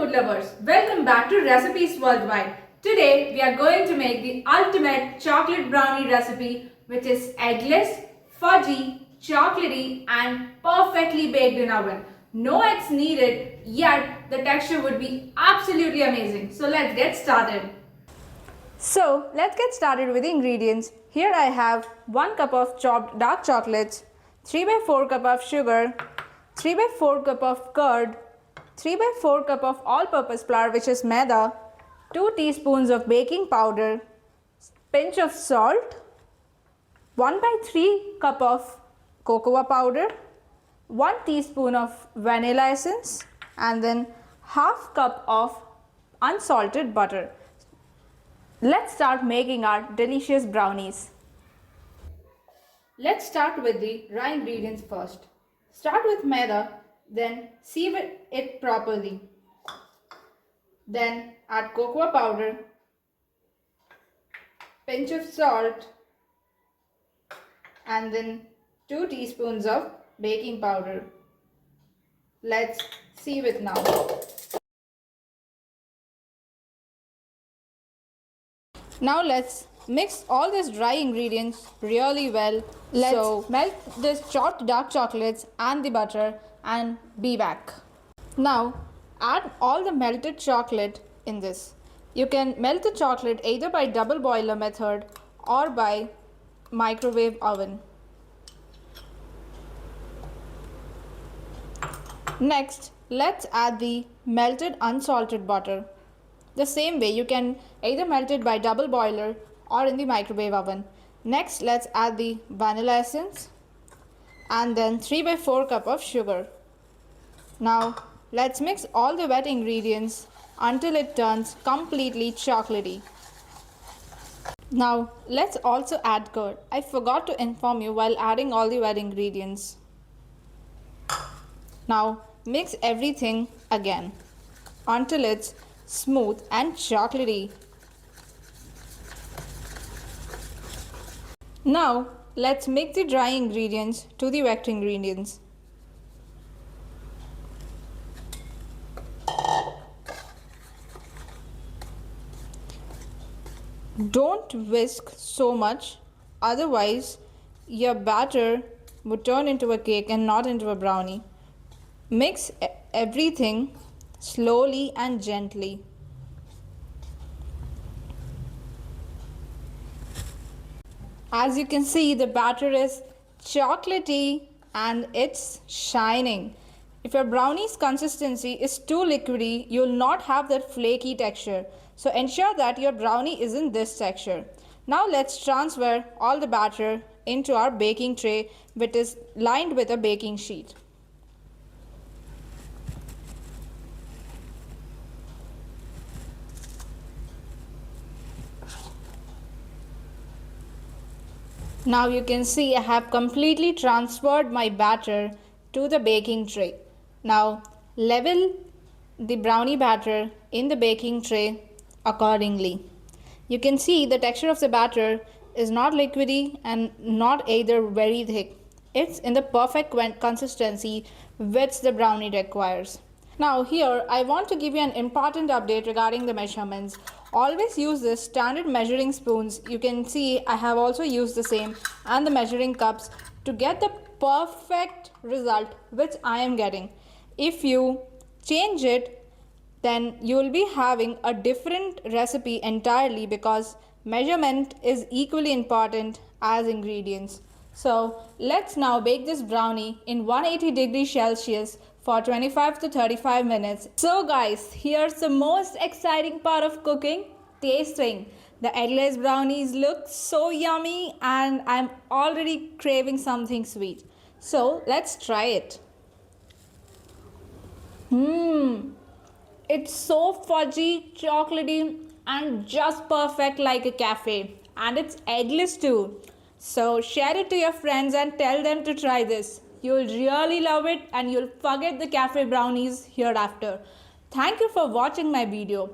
food lovers, welcome back to Recipes Worldwide. Today we are going to make the ultimate chocolate brownie recipe, which is eggless, fudgy, chocolatey and perfectly baked in oven. No eggs needed, yet the texture would be absolutely amazing. So let's get started. So let's get started with the ingredients. Here I have 1 cup of chopped dark chocolates, 3 by 4 cup of sugar, 3 by 4 cup of curd, 3 by 4 cup of all-purpose flour which is Maida, 2 teaspoons of baking powder, pinch of salt, 1 by 3 cup of cocoa powder, 1 teaspoon of vanilla essence and then half cup of unsalted butter. Let's start making our delicious brownies. Let's start with the raw ingredients first. Start with maida, then sieve it properly. Then add cocoa powder, pinch of salt and then 2 teaspoons of baking powder. Let's sieve it now. Now let's mix all these dry ingredients really well. Let's melt this chopped dark chocolates and the butter and be back. Now add all the melted chocolate in this. You can melt the chocolate either by double boiler method or by microwave oven. Next, let's add the melted unsalted butter. The same way, you can either melt it by double boiler or in the microwave oven. Next, let's add the vanilla essence and then 3 by 4 cup of sugar. Now, let's mix all the wet ingredients until it turns completely chocolatey. Now, let's also add curd. I forgot to inform you while adding all the wet ingredients. Now, mix everything again until it's smooth and chocolatey. Now let's mix the dry ingredients to the wet ingredients. Don't whisk so much, otherwise your batter would turn into a cake and not into a brownie. Mix everything slowly and gently. As you can see, the batter is chocolatey and it's shining. If your brownie's consistency is too liquidy, you will not have that flaky texture. So ensure that your brownie is in this texture. Now let's transfer all the batter into our baking tray, which is lined with a baking sheet. Now you can see I have completely transferred my batter to the baking tray. Now level the brownie batter in the baking tray accordingly. You can see the texture of the batter is not liquidy and not either very thick. It's in the perfect consistency which the brownie requires. Now here I want to give you an important update regarding the measurements. Always use the standard measuring spoons. You can see I have also used the same and the measuring cups to get the perfect result which I am getting. If you change it, then you will be having a different recipe entirely because measurement is equally important as ingredients. So let's now bake this brownie in 180 degrees Celsius for 25 to 35 minutes. So guys, here's the most exciting part of cooking, tasting. The eggless brownies look so yummy and I'm already craving something sweet. So let's try it. It's so fudgy, chocolatey and just perfect like a cafe. And it's eggless too. So share it to your friends and tell them to try this. You'll really love it and you'll forget the cafe brownies hereafter. Thank you for watching my video.